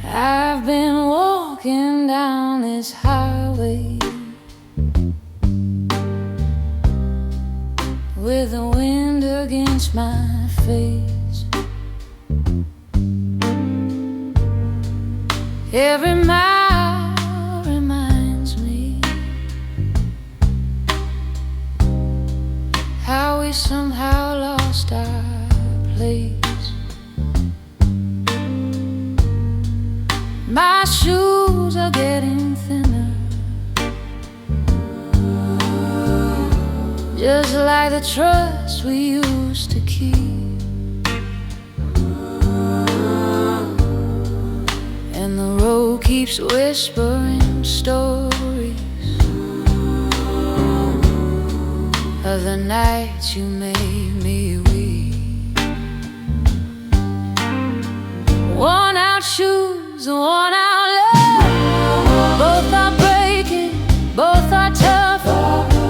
I've been walking down this highway with the wind against my face. Every mile reminds me how we somehow lost our place. My shoes are getting thinner, just like the trust we used to keep. And the road keeps whispering stories of the nights you made me weep. Worn out shoes, worn out love, both are breaking, both are tough.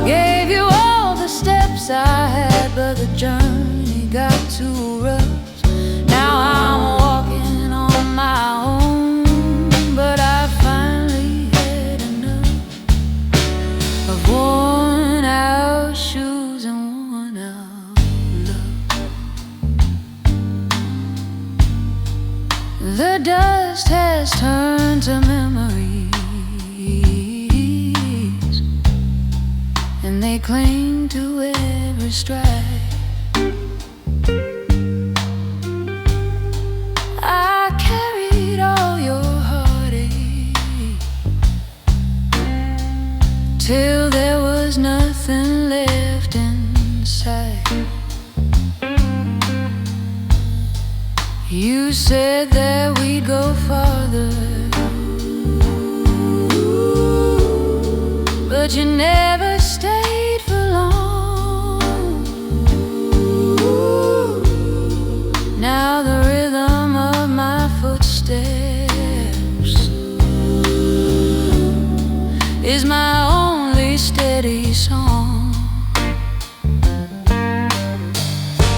Gave you all the steps I had, but the journey got too rough. Now I'm walking on my own, but I finally had enough of worn out shoes and worn out love. The dust has turned to memories, and they cling to every stride. I carried all your heartache till there was nothing left inside. You said that we'd go farther, but you never stayed for long. Now the rhythm of my footsteps is my only steady song.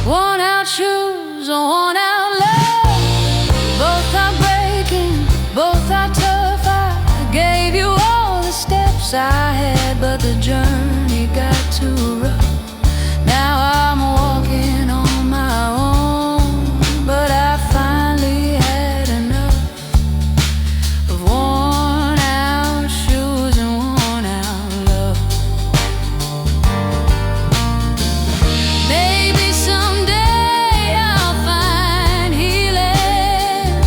Worn out shoes, worn out love, both are breaking, both are tough. I gave you all the steps I had, but the journey got too rough. Now I'm walking on my own, but I finally had enough of worn out shoes and worn out love. Maybe someday I'll find healing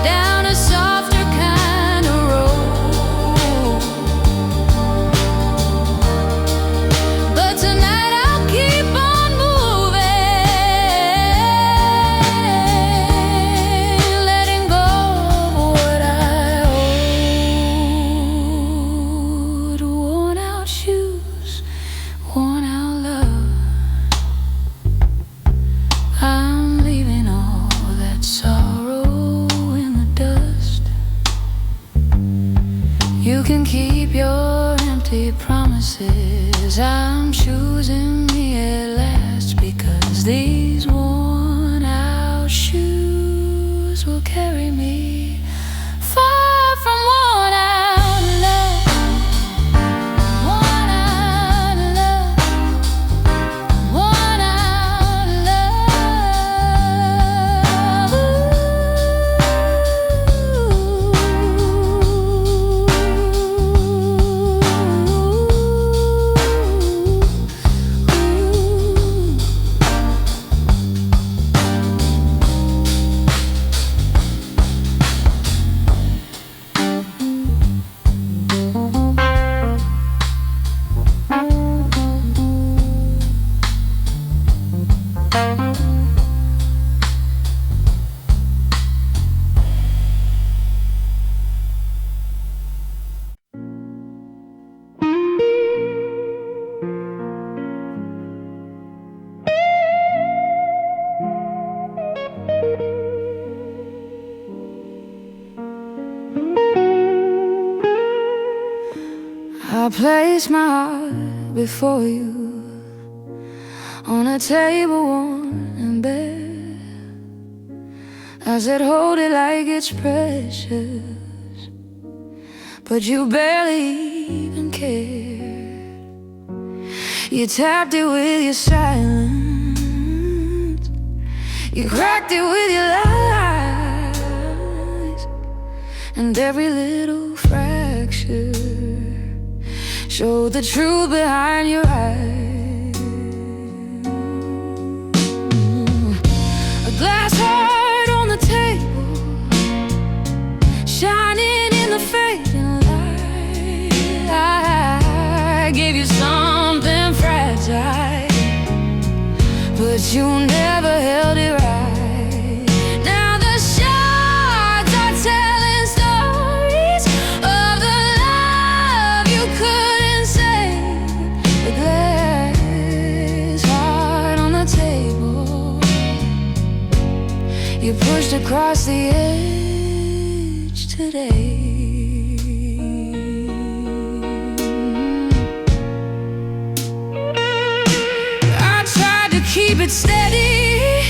down a softer kind of road, but tonight I'll keep on moving, letting go of what I owed. Worn out shoes, worn out love. I'm leaving all that sorrow in the dust. You can keep your empty promises. I'm choosing me at last, because these worn out shoes will carry me far from worn out love. Worn out love, worn out love. I place my heart before you on a table worn and bare. I said hold it like it's precious, but you barely even cared. You tapped it with your silence, you cracked it with your lies, and every little fracture showed the truth behind your eyes. A glass heart on the table, shining in the fading light. I gave you something fragile, but you never held it right. Now the shards are telling stories of the love you couldn't save. The glass heart on the table, you pushed across the edge today. Keep it steady,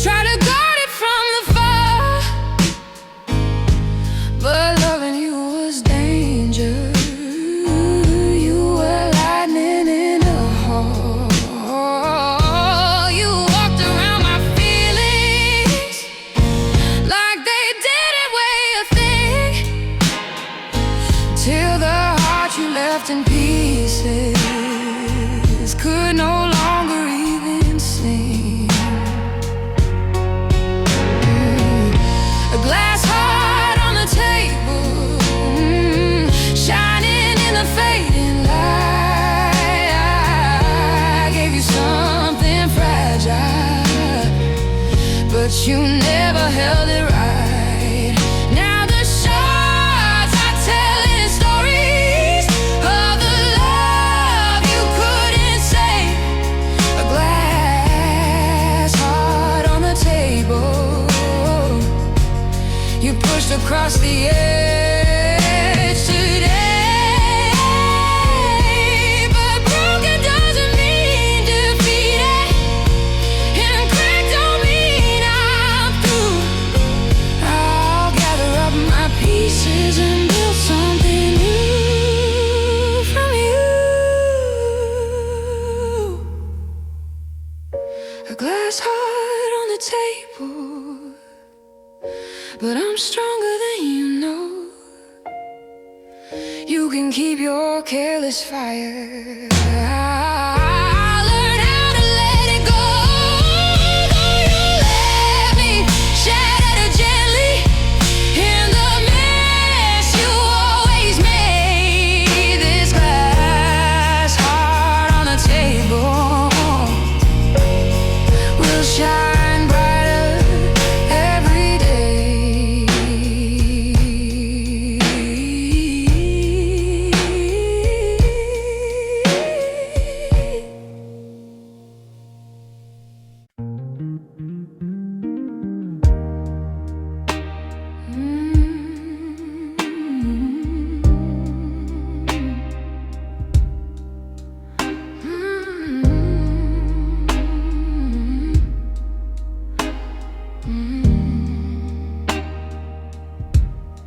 try to guard it from the fire, but loving you was danger. You were lightning in a hole. You walked around my feelings like they didn't weigh a thing, till the heart you left in pieces could no longer even sing. A glass heart on the table, shining in the fading light. I gave you something fragile, but you never held it right. Now the shards are telling stories of the love you couldn't save. A glass heart on the table, you pushed across the edge today. But broken doesn't mean defeated, and cracked don't mean I'm through. I'll gather up my pieces and build something new from you. A glass heart on the table, but I'm stronger than you know. You can keep your careless fire. I'll learn how to let it go. Though you let me shatter gently in the mess you always made. This glass heart on the table will shine brighter every day.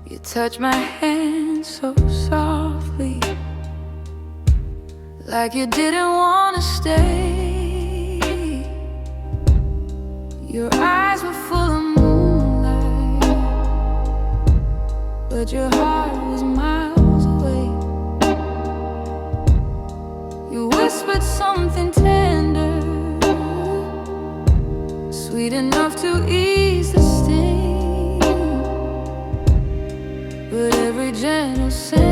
You touch my hand so softly, like you didn't want to stay. Your eyes were full of moonlight, but your heart was miles away. You whispered something tender, sweet enough to ease the sting, but every gentle sentence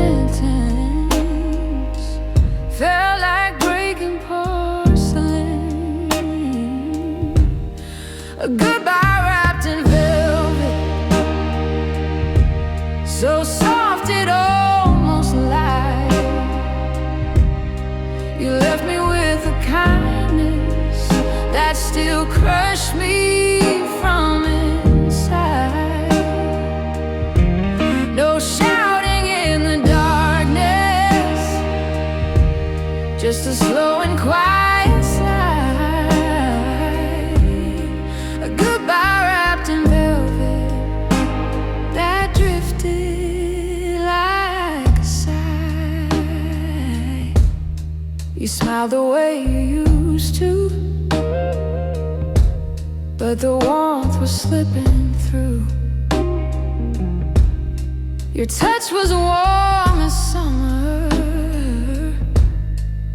felt like breaking porcelain. A goodbye wrapped in velvet, so soft it almost lied. You left me with a kindness that still crushed me from inside. No shouting in the darkness, just a slow and quiet sigh. A goodbye smiled the way you used to, but the warmth was slipping through. Your touch was warm as summer,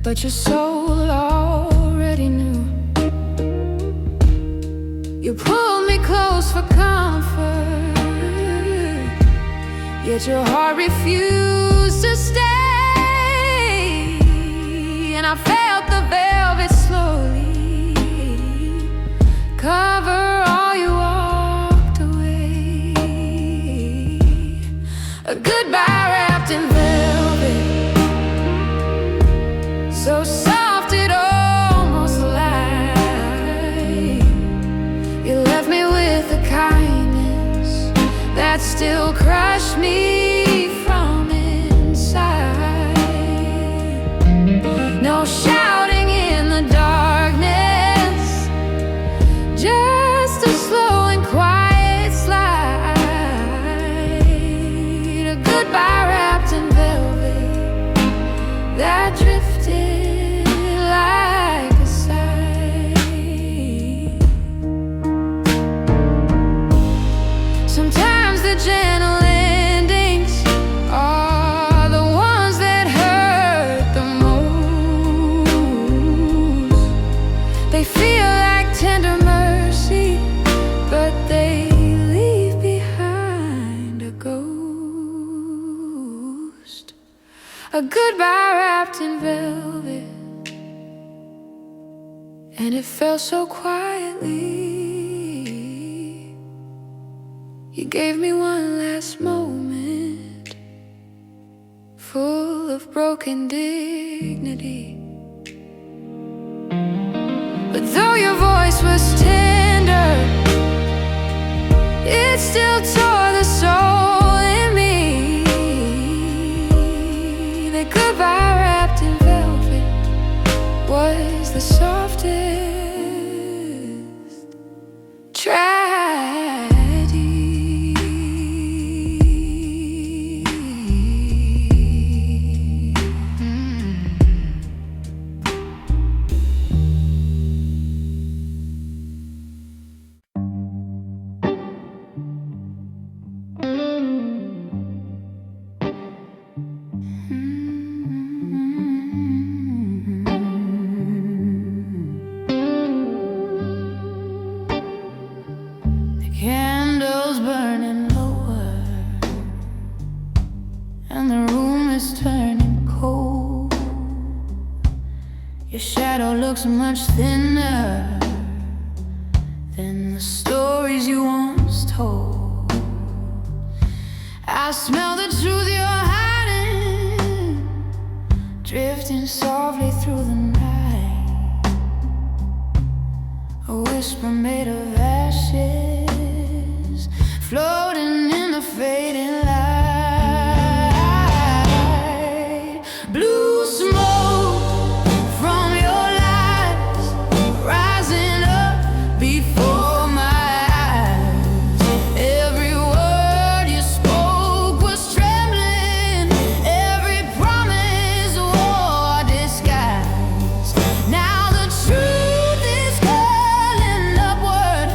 but your soul already knew. You pulled me close for comfort, yet your heart refused to stay. And I felt the velvet slowly cover all you walked away. A goodbye wrapped in velvet, so soft it almost lied. You left me with a kindness that still crushed me from inside. No shouting in the darkness, just a slow and quiet slide. A goodbye wrapped in velvet that drifted like a sigh. Sometimes the gentle endings are the ones that hurt the most. They feel like tender mercy, but they leave behind a ghost. A goodbye wrapped in velvet, and it fell so quietly. You gave me one last moment, full of broken dignity. But though your voice was tender, it still tore the soul in me. The goodbye wrapped in velvet was the softest tragedy. Candles burning lower, and the room is turning cold. Your shadow looks much thinner than the stories you once told. I smell the truth you're hiding, drifting softly through the night. A whisper made of ashes, floating in the fading light. Blue smoke from your lies, rising up before my eyes. Every word you spoke was trembling, every promise wore disguise. Now the truth is calling upward,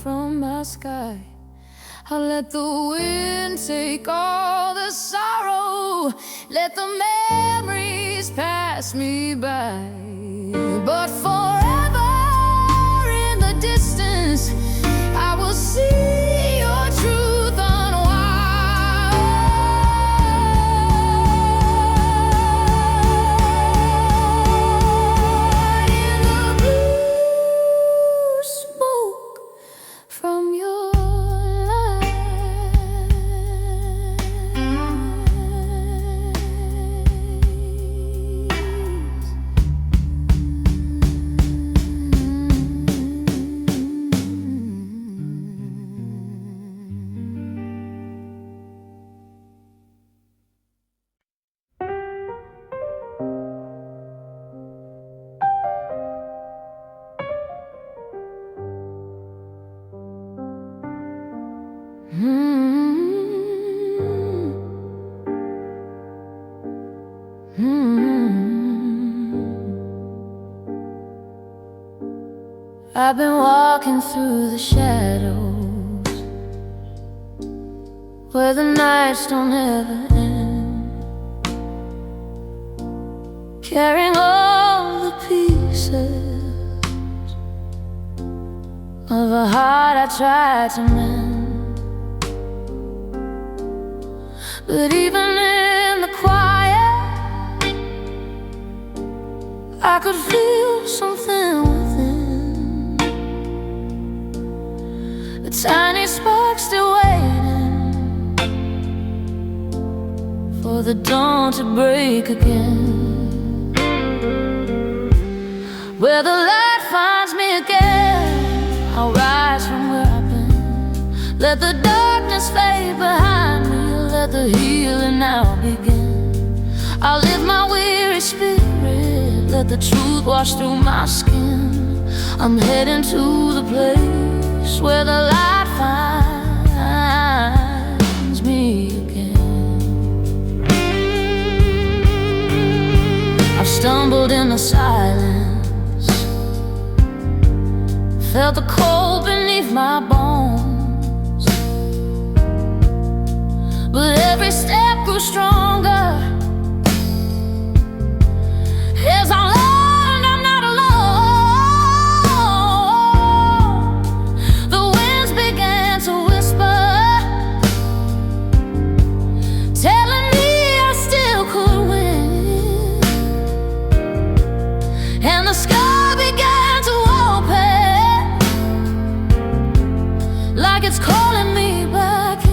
from my sky. I let the wind take all the sorrow, let the memories pass me by. But forever in the distance, I will see your truth unwind. In the blue smoke from your I've been walking through the shadows where the nights don't ever end, carrying all the pieces of a heart I tried to mend. But even in the quiet, I could feel something within, a tiny spark still waiting for the dawn to break again. Where the light finds me again, I'll rise from where I've been. Let the darkness fade behind me, let the healing now begin. I'll lift my weary spirit, let the truth wash through my skin. I'm heading to the place where the light finds me again. I've stumbled in the silence, felt the cold beneath my bones, but every step grew stronger as I learned I'm not alone. The winds began to whisper, telling me I still could win, and the sky began to open like it's calling me back in.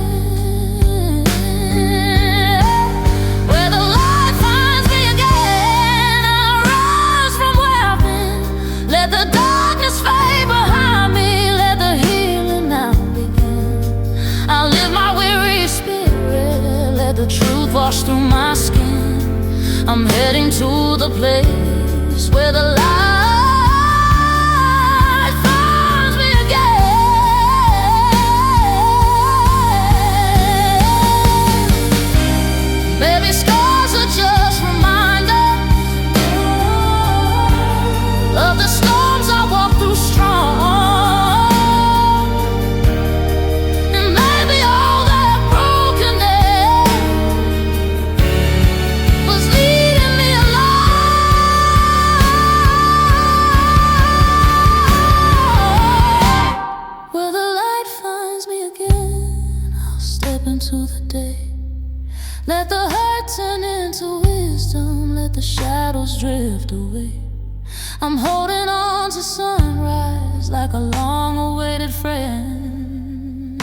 Where the light finds me again, I'll rise from where I've been. Let the darkness fade behind me, let the healing now begin. I'll lift my weary spirit, let the truth wash through my skin. I'm heading to the place where the light finds me again. Baby, scars are just reminders of the storms I walked through strong, and maybe all that brokenness was leading me along. Where the light finds me again, I'll step into the day. Let the hurt turn into wisdom, let the shadows drift away. I'm holding on to sunrise like a long-awaited friend,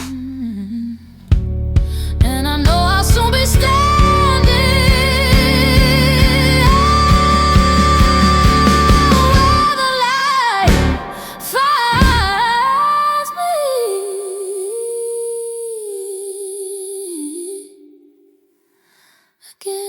and I know I'll soon be standing where the light finds me again.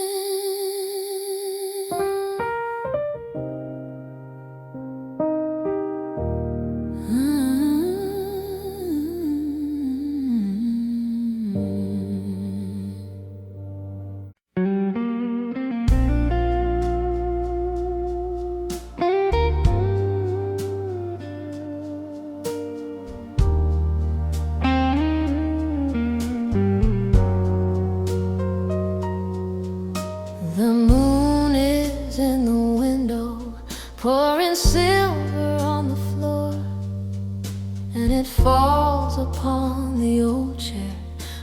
falls upon the old chair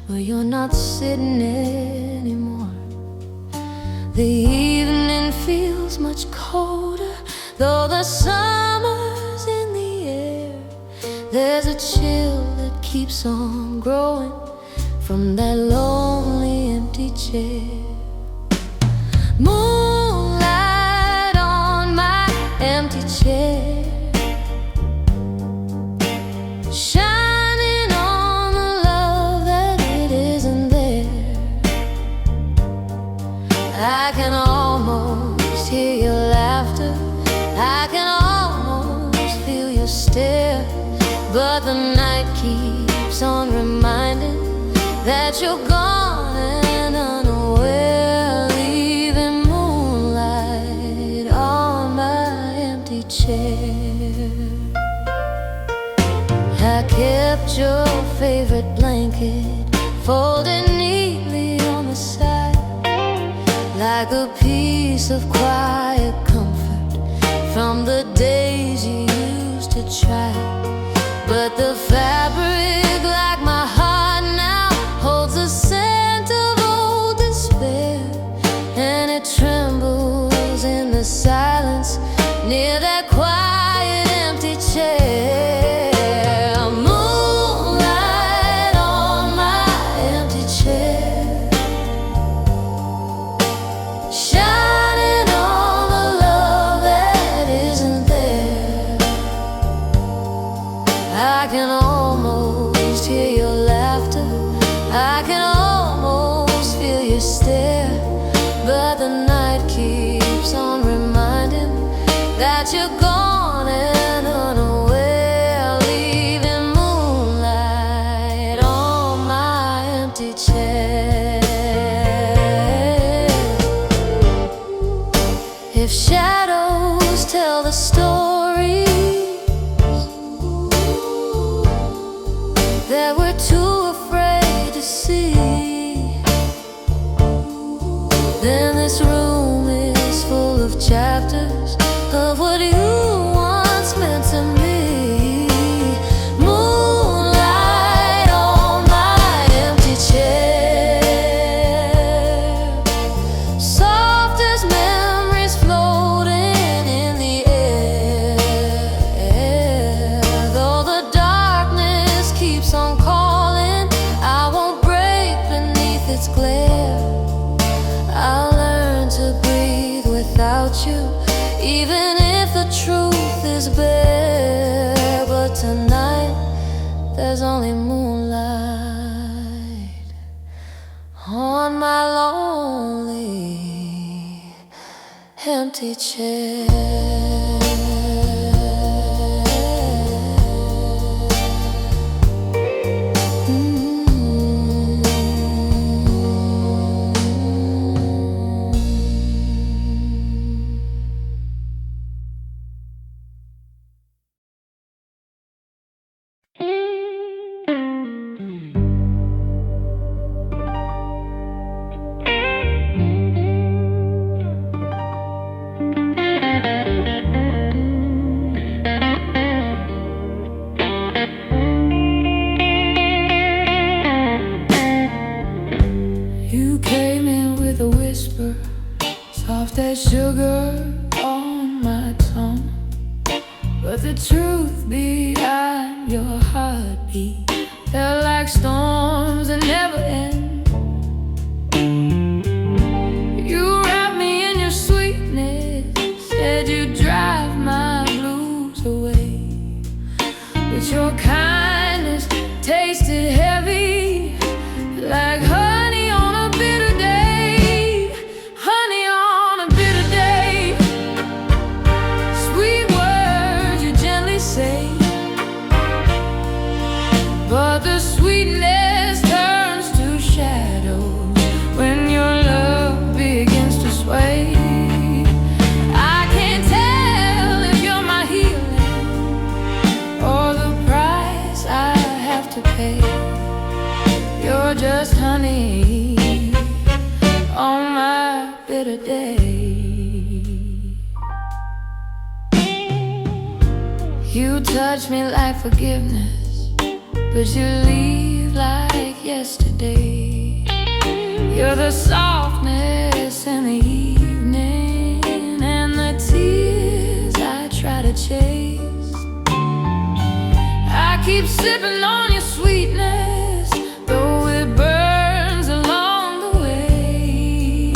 where you're not sitting anymore. The evening feels much colder, though the summer's in the air. There's a chill that keeps on growing from that lonely empty chair. Moonlight on my empty chair, shining on the love that it isn't there. I can almost hear your laughter, I can almost feel your stare, but the night keeps on reminding that you're gone and unaware, leaving moonlight on my empty chair. I kept your favorite blanket folded neatly on the side, like a piece of quiet comfort from the days you used to try. But the fabric, like my heart now, holds the scent of old despair, and it trembles in the silence near that quiet empty chair. Moonlight on my empty chair, shining on the love that isn't there. I can almost hear your laughter, I can almost feel your stare, but the night keeps on reminding that you're gone and unaware, leaving moonlight on my empty chair. If shadows tell the story that we're too afraid to see, then this room is full of chapters of what you once meant to me. Moonlight on my empty chair, soft as memories floating in the air. Though the darkness keeps on calling, I won't break beneath its glare. I'll learn to breathe without you, even if the truth is bare. But tonight there's only moonlight on my lonely empty chair. You came in with a whisper, soft as sugar on my tongue, but the truth behind your heartbeat felt like storms that never end. You wrapped me in your sweetness, said you'd drive my blues away, but your kindness tasted heavy, like honey on a bitter day. Honey on a bitter day. Sweet words you gently say, but the sweetness turns to shadows when your love begins to sway. I can't tell if you're my healing or the price I have to pay. You're just honey on my bitter day. You touch me like forgiveness, but you leave like yesterday. You're the softness in the evening and the tears I try to chase. I keep sipping on your sweetness, though it burns along the way.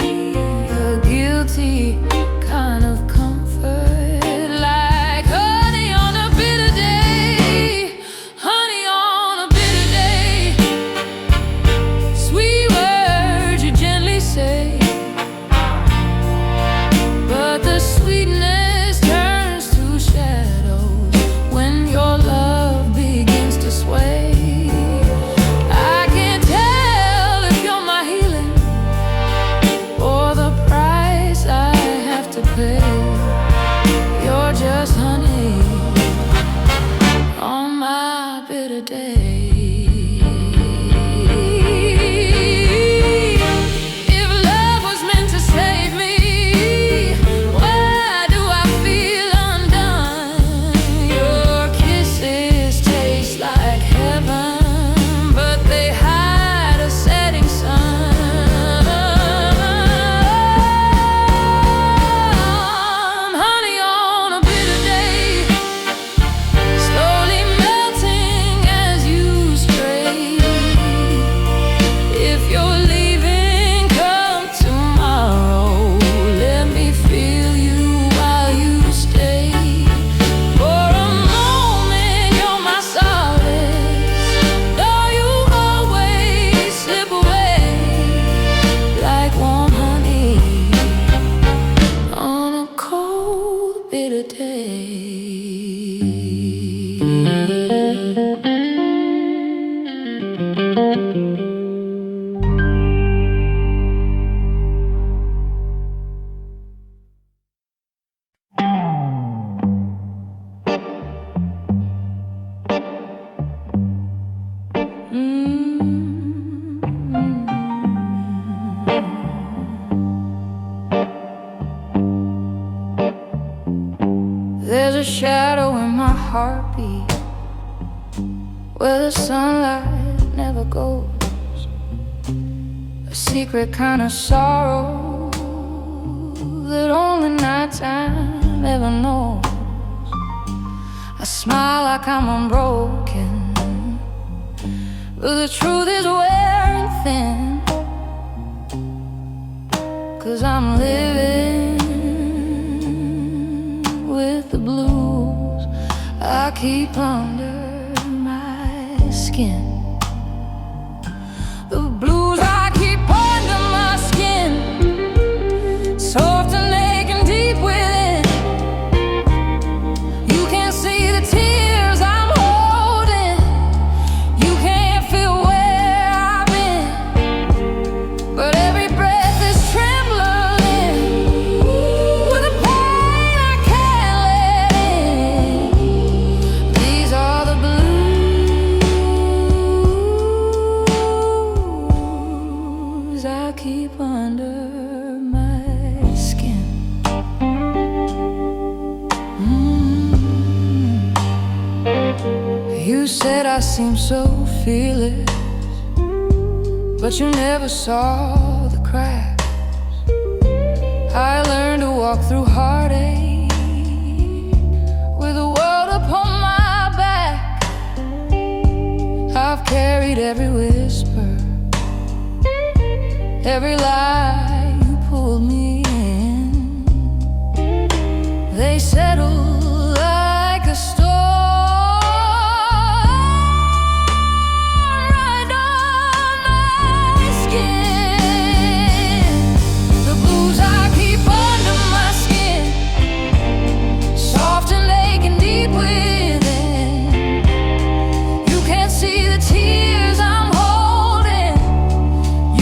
A guilty kind of comfort, like honey on a bitter day. Honey on a bitter day. Sweet words you gently say, but the sweetness turns to shadows when your love begins to sway. I can't tell if you're my healing or the price I have to pay. You're just honey on my bitter day. If love was meant to save me, why do I feel undone? Your kisses taste like heaven, but they hide a setting sun. Honey on a bitter day, slowly melting as you stray. If you're leaving, come tomorrow. Let me feel you while you stay. For a moment, you're my solace, though you always slip away like warm honey on a cold, bitter day. There's a shadow in my heartbeat where the sunlight never goes. A secret kind of sorrow that only nighttime ever knows. I smile like I'm unbroken, but the truth is wearing thin. 'Cause I'm living with the blues I keep under my skin. The blues I keep under my skin, soft and aching deep within. You can't see the tears I'm holding, you can't feel where I've been, but every breath is trembling with a pain I can't let in. These are the blues I keep under my skin. You said I seem so fearless, but you never saw the cracks. I learned to walk through heartache with the world upon my back. I've carried every whisper, every lie you pulled me in. They settle like a storm right on my skin. The blues I keep under my skin, soft and aching deep within. You can't see the tears I'm holding,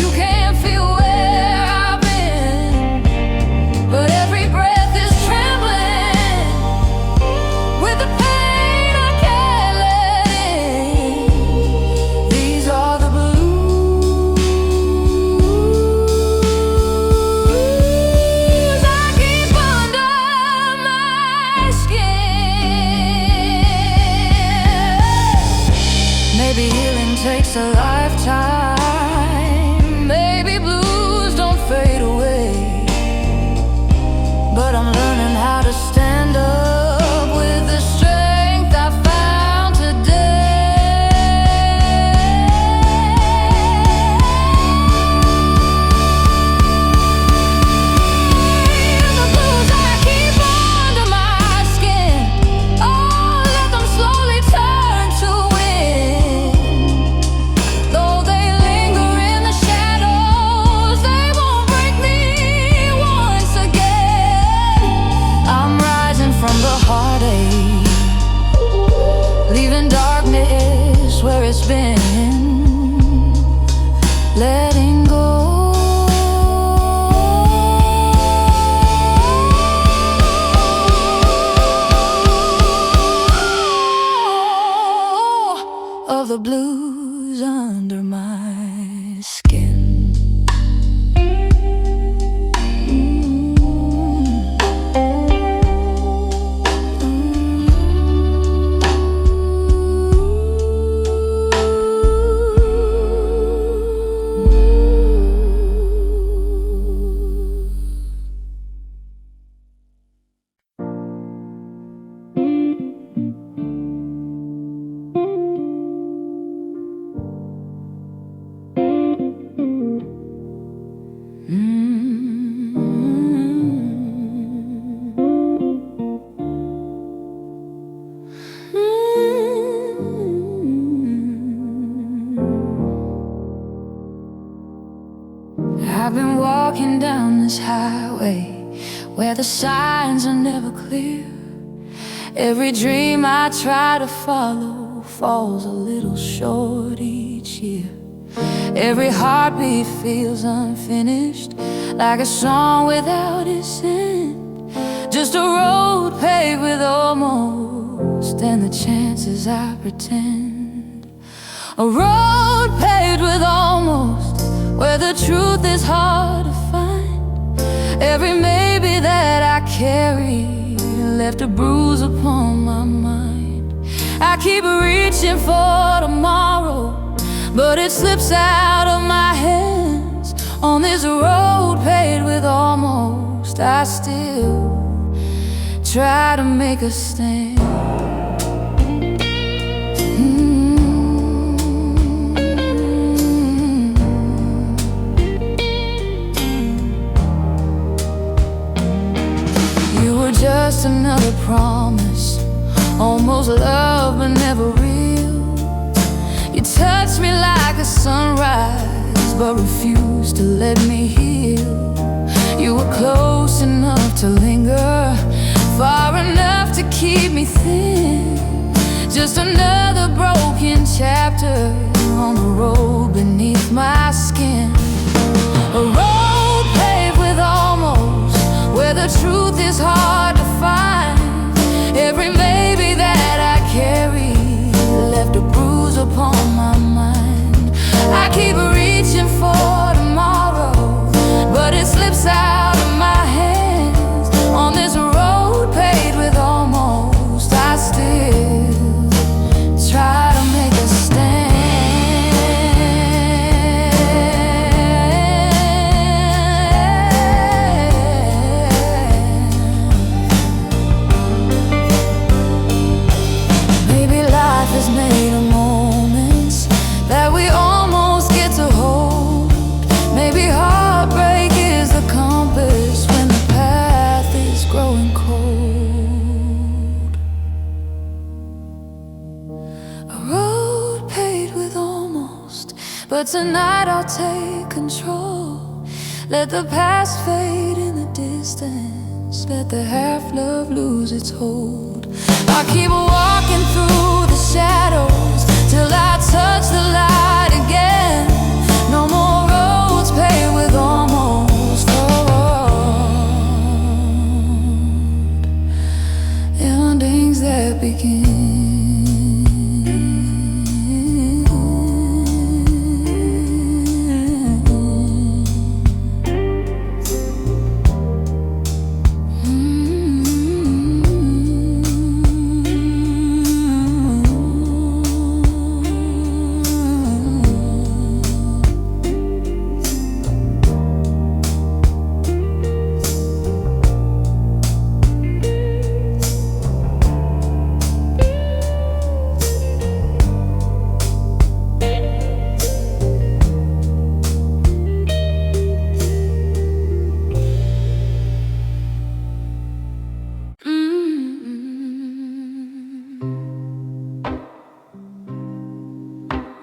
you can't feel where Maybe healing takes a lifetime. Maybe blues don't fade away, but I'm learning how to stand up with the strength I found today. The blues I keep under my skin, oh, let them slowly turn to wind. Though they linger in the shadows, they won't break me once again. I'm rising from the heartache, leaving darkness where it's been, letting go of the blues under my skin. I've been walking down this highway where the signs are never clear. Every dream I try to follow falls a little short each year. Every heartbeat feels unfinished, like a song without its end. Just a road paved with almost, and the chances I pretend. A road paved with almost, where the truth is hard to find. Every maybe that I carry left a bruise upon my mind. I keep reaching for tomorrow, but it slips out of my hands. On this road paved with almost, I still try to make a stand. Just another promise, almost love but never real. You touched me like a sunrise, but refused to let me heal. You were close enough to linger, far enough to keep me thin. Just another broken chapter on the road beneath my skin. A road paved with almost, where the truth is hard to find. Every maybe that I carry left a bruise upon my mind. I keep reaching for tomorrow, but it slips out of my hands. On this road paved with almost, I still try to make a stand. Made of moments that we almost get to hold. Maybe heartbreak is the compass when the path is growing cold. A road paved with almost, but tonight I'll take control. Let the past fade in the distance, let the half-love lose its hold. I'll keep walking through the shadows till I touch the light again. No more roads paved with almost road endings that begin.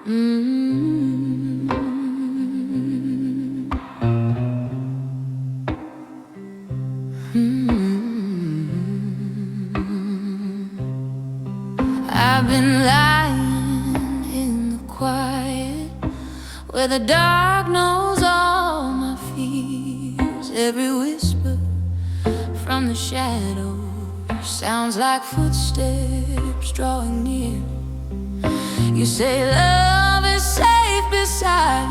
Mm. I've been lying in the quiet, where the dark knows all my fears. Every whisper from the shadows sounds like footsteps drawing near. You say love is safe beside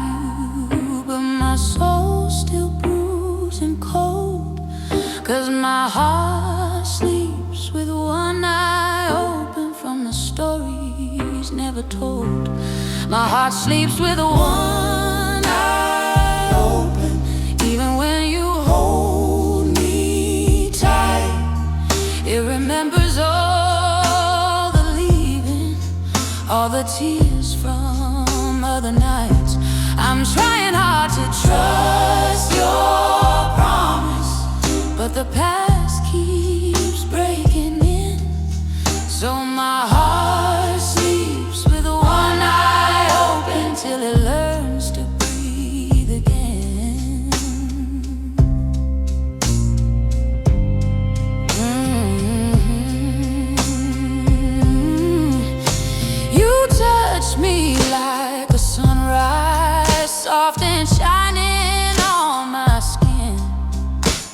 you, but my soul's still bruised and cold, 'cause my heart sleeps with one eye open from the stories never told. My heart sleeps with one eye open, even when you hold me tight. It remembers all the leaving, all the tears from other nights. I'm trying hard to trust your promise, but the past keeps breaking in. So my heart sleeps with one eye open till it learns to breathe again. You touch me like a sunrise, soft and shining on my skin,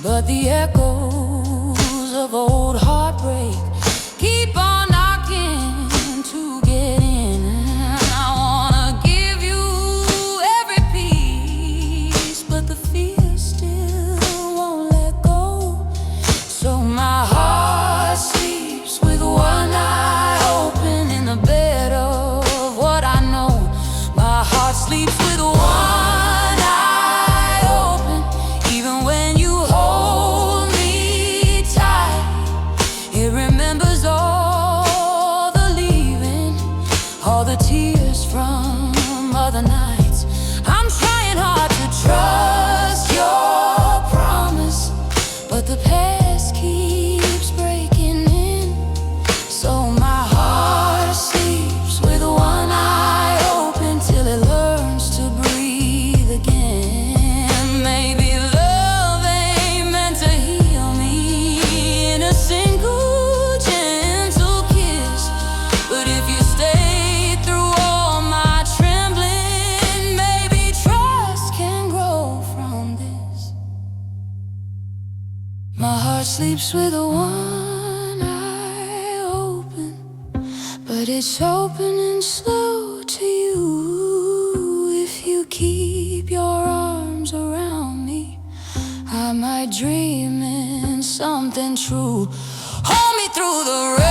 but the echoes of old heartbreak keep on knocking to get in. I wanna give you every piece, but the fear still won't let go. So my heart sleeps with one eye open in the bed of what I know. My heart sleeps with one eye open, even when you hold me tight. It remembers all the leaving, all the tears from other nights. I'm trying hard to trust your promise, but the past keeps breaking in. So my heart sleeps with one eye open till it learns to breathe again. Maybe love ain't meant to heal me in a single gentle kiss, but if you stay through all my trembling, maybe trust can grow from this. My heart sleeps with one eye open, but it's opening slow to you. If you keep your arms around me, I might dream in something true. Hold me through the rain.